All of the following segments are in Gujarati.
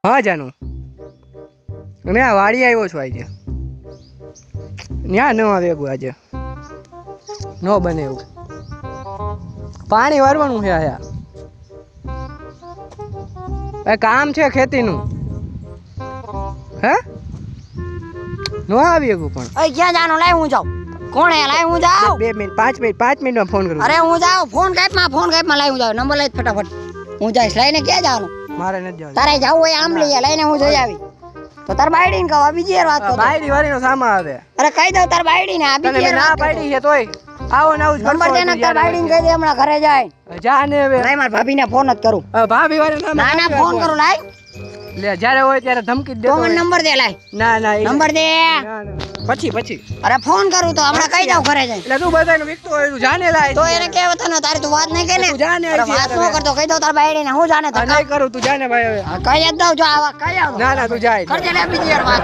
હા જાનું મેં આ વાડી આવ્યો છું આજે ત્યાં ન આવે એવું આજે ન બને એવું પાણી વારવાનું છે આયા કામ છે ખેતીનું હે ન આવી શકું પણ ક્યાં જાનો લાય હું જાઉં કોણે લાય હું જાઉં 2 મિનિટ 5 મિનિટમાં ફોન કરું અરે હું જાઉં ફોન કાપમાં લાય હું જાઉં નંબર લઈ ફટાફટ હું જઈશ લઈને ક્યાં જવાનું મારે નથી જવાનું તારે જવું હોય આમ લઈએ લઈને હું જઈ આવી તો તાર બાયડીને કહો બીજી યાર વાત કરો બાયડી વાળીનો સામા આવે અરે કહી દઉં તાર બાયડીને આ બીજી યાર ના પાડી છે તોય આવો ને આવું નંબર દે ને તાર બાયડીને કહી દે હમણાં ઘરે જાય જા ને હવે લાય માર ભાભીને ફોન જ કરું ભાભી વાળે ના ફોન કરું લાય લે જ્યારે હોય ત્યારે ધમકી જ દેતો તો મને નંબર દે લાય ના નંબર દે પછી અરે ફોન કરું તો હમણાં કહી દઉં ઘરે જાય એટલે તું બધાને વિકતો હોય તું જાને લાય તો એને કહેવત ને તારી તું વાત નહીં કે ને તું જાને અરે વાત ન કરતો કહી દઉં તાર બાયડીને હું જાને તો નહીં કરું તું જાને ભાઈ હવે કહી જ દઉં જો આવા કહી આવ ના તું જાય કરજે લે બીજી યાર વાત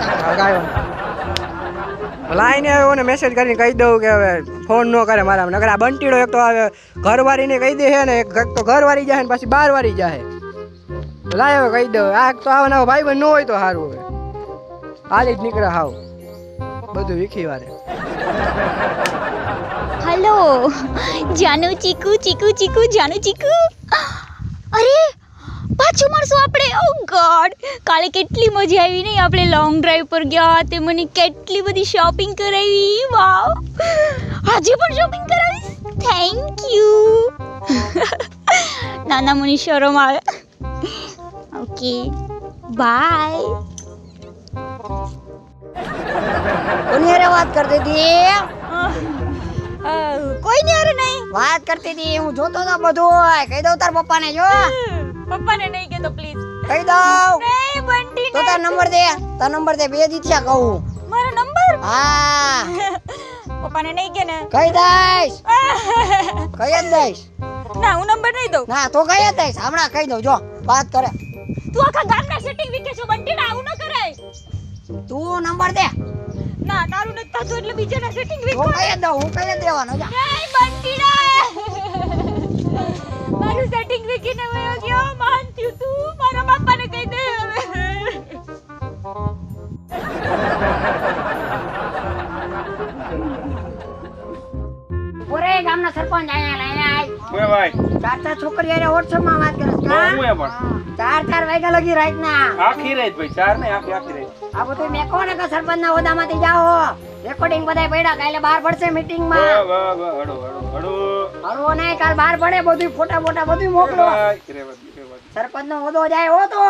લાઈને આવ્યો ને મેસેજ કરીને કહી દઉં કે હવે ફોન ન કરે મારા નકર આ બંટીડો એક તો આવે ઘરવાળીને કહી દે છે ને એક તો ઘરવાળી જાય ને પછી બહારવાળી જાય લાય હવે કહી દઉં આ તો આવા નવા ભાઈ બંધ ન હોય તો સારું હવે હાલી જ નીકળે હાવ બધું વીખી વારે हेलो जानू चीकू चीकू चीकू जानू चीकू अरे પાછું મળશું આપણે ઓ ગોડ કાલે કેટલી મજા આવી નહીં આપણે લોંગ ડ્રાઈવ પર ગયા તે મને કેટલી બધી શોપિંગ કરાવી વાવ આજે પણ શોપિંગ કરાવીશ થેન્ક યુ નાના મને શરમ આવે ઓકે બાય કોની હારે વાત કરતી હતી કોઈ ને અરે નહીં વાત કરતી હતી હું જોતો તો બધું કહી દઉં તાર પપ્પાને જો પપ્પાને નહીં કે તો પ્લીઝ કહી દઉં નહીં બંટી તો તાર નંબર દે બે દીઠિયા કહું મારો નંબર હા પપ્પાને નહીં કે ને કહી દઈશ કહી જ દઈશ ના હું નંબર નહીં દઉં ના તો કહી જ દઈશ હમણાં કહી દઉં જો વાત કરે તું આખા ગામના સેટિંગ વિકે છો બંટી ના આવું ન કરાય તું નંબર દે ના તારું નથી થતું એટલે બીજાના સેટિંગ હું વિકો કહી જ દઉં હું કહી જ દેવાનો જા નહીં બંટી ના મારું સેટિંગ વિકીને વયો ગયો માનતી તું મારા પપ્પાને કહી દે હવે પૂરે ગામના સરપંચ આયા લઈને આય ઓય ભાઈ ચાર છોકરીઓ રે WhatsApp માં વાત કરે છે હું એ પણ 4 વાગ્યા લગી રાત ના આખી રાત ભાઈ 4 ને આખી રાત આ બધું મેં કોને કે સરપંચ ના હોદામાંથી જાઓ રેકોર્ડિંગ બધાય પડ્યા કાલે બહાર પડશે મીટિંગ માં હડો હળવો નહીં કાલ બહાર પડે બધું ફોટા બધું મોકલો સરપંચ નો હોદો જાય હો તો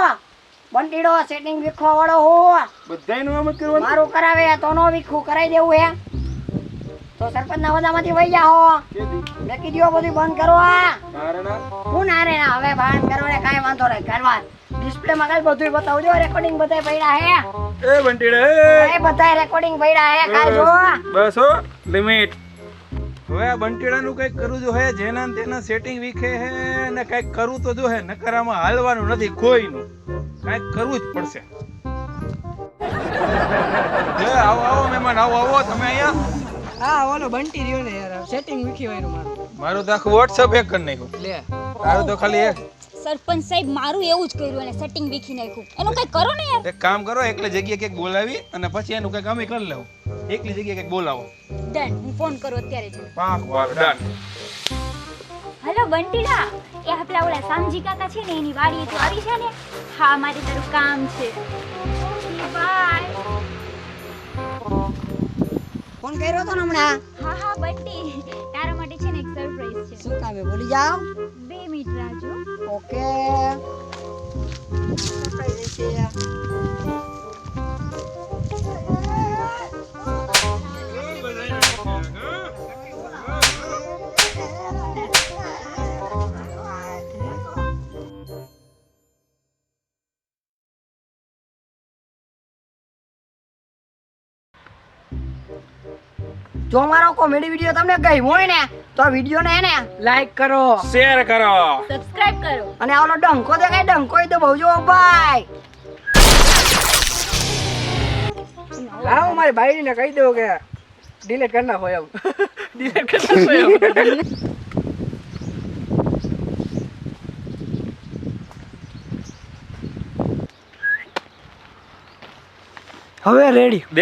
બંટીડો સેટિંગ વિખવા વાળો હો બધાયનું આમ જ કરવાનું મારું કરાવે તો નો વિખું કરાઈ દેવું હે તો સરપંચ ના હોદામાંથી વઈ જાઓ મેં કીધું બધું બંધ કરો હું ના રે ના હવે બંધ કરવાને કાંઈ વાંધો નહીં કરવા ડિસ્પ્લે માં કાલ બધું બતાવજો રેકોર્ડિંગ બધાય પડ્યા હે એ બંટીડે એ બધાય રેકોર્ડિંગ પડ્યા હે કાલ જો બસ હો લિમિટ હવે આ બંટીડાનું કંઈક કરવું જો હે જેના ને તેના સેટિંગ વીખે હે ને કંઈક કરવું તો જો હે નકરામાં હાલવાનું નથી કોઈનું કંઈક કરવું જ પડશે આવો મહેમાન આવો તમે અહીંયા હા ઓલો બંટી રહ્યો ને યાર સેટિંગ વીખી વાયરું મારું તો આખું WhatsApp એક કરી નાખ્યું લે તારું તો ખાલી એક સરપંચ સાહેબ મારું એવું જ કર્યું અને સેટિંગ વિખી નાખ્યું એનું કઈ કરો ને યાર એક કામ કરો એકલી જગ્યાએ કંઈક બોલાવી અને પછી એનું કંઈક અમે કરી લેવું એકલી જગ્યાએ કંઈક બોલાવો ડન હું ફોન કરું અત્યારે જ પાંખ વાર ડન હેલો બંટીડા એ આપલા ઓલા સામજી કાકા છે ને એની વાડીએ તો આવી છે ને હા મારે તારું કામ છે ઓકે બાય ફોન કર્યો તો ને હમણાં હા બંટી તારા માટે છે ને એક સરપ્રાઈઝ છે શું કામે બોલી જાઓ 2 મિનિટ રાહ જો ઓકે કઈ રીતે જો મારો કોમેડી વિડિયો તમને ગમ્યો હોય ને તો વિડિયો ને લાઈક કરો શેર કરો સબસ્ક્રાઇબ કરો અને ઓલો ડંકો દેખાય ડંકો તો બહુજો ભાઈ લાવો મારી ભાઈને કહી દો કે ડિલીટ કરી નાખો એમ ડિલીટ કરી નાખો એમ હવે રેડી